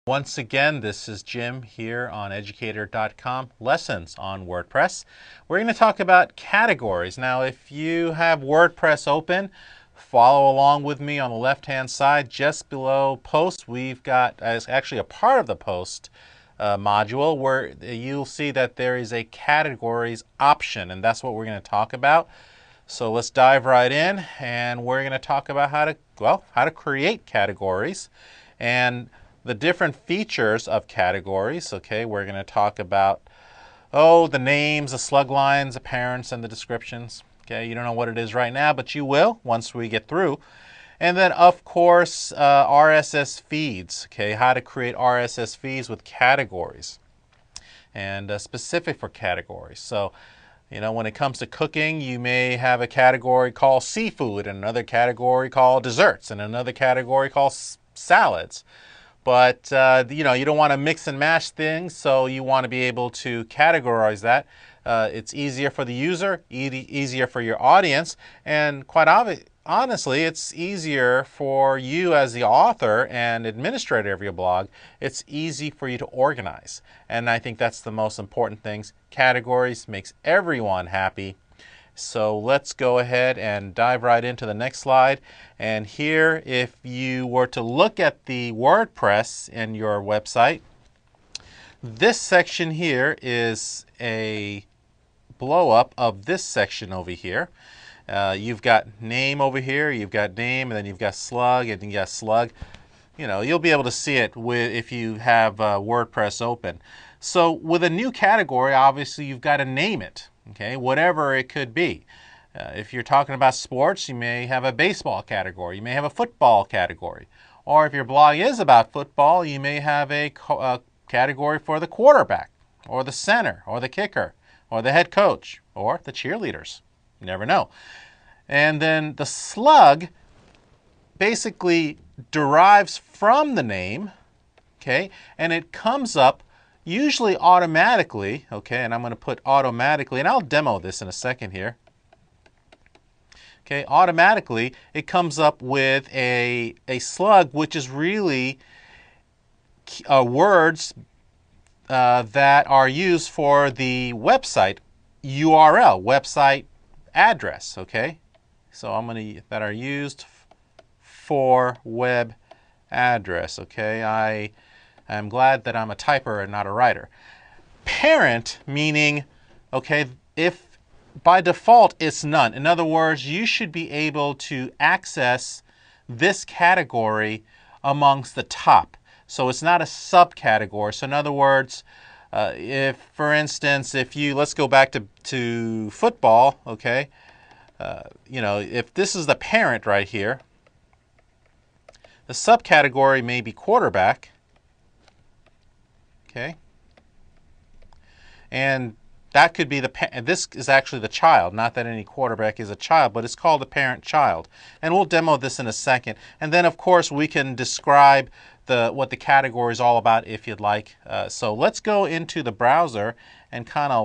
Once again, this is Jim here on Educator.com, lessons on WordPress. We're going to talk about categories. Now, if you have WordPress open, follow along with me on the left-hand side. Just below post, we've got, as actually a part of the post module, where you'll see that there is a categories option, and that's what we're going to talk about. So let's dive right in, and we're going to talk about how to create categories and the different features of categories. Okay, we're going to talk about the names, the slug lines, the parents, and the descriptions. Okay, you don't know what it is right now, but you will once we get through. And then, of course, RSS feeds. Okay, how to create RSS feeds with categories and specific for categories. So, you know, when it comes to cooking, you may have a category called seafood, and another category called desserts, and another category called salads. But, you know, you don't want to mix and match things, so you want to be able to categorize that. It's easier for the user, easier for your audience, and quite honestly, it's easier for you as the author and administrator of your blog. It's easy for you to organize. And I think that's the most important thing. Categories makes everyone happy. So let's go ahead and dive right into the next slide. And here, if you were to look at the WordPress in your website, this section here is a blow up of this section over here. You've got name over here, you've got name, and then you've got slug, and you got slug. You know, you'll be able to see it if you have WordPress open. So with a new category, obviously you've got to name it. Okay, whatever it could be. If you're talking about sports, you may have a baseball category. You may have a football category. Or if your blog is about football, you may have a category for the quarterback, or the center, or the kicker, or the head coach, or the cheerleaders. You never know. And then the slug basically derives from the name, okay, and it comes up usually automatically, okay, and I'm going to put automatically, and I'll demo this in a second here. Okay, automatically it comes up with a slug, which is really words that are used for the website URL, website address, okay? So I'm going to, that are used for web address, okay? I'm glad that I'm a typer and not a writer. Parent meaning, okay, if by default it's none. In other words, you should be able to access this category amongst the top. So it's not a subcategory. So in other words, if, for instance, let's go back to football, okay, you know, if this is the parent right here, the subcategory may be quarterback. Okay, and that could be this is actually the child. Not that any quarterback is a child, but it's called the parent-child. And we'll demo this in a second. And then, of course, we can describe what the category is all about if you'd like. So let's go into the browser and kind of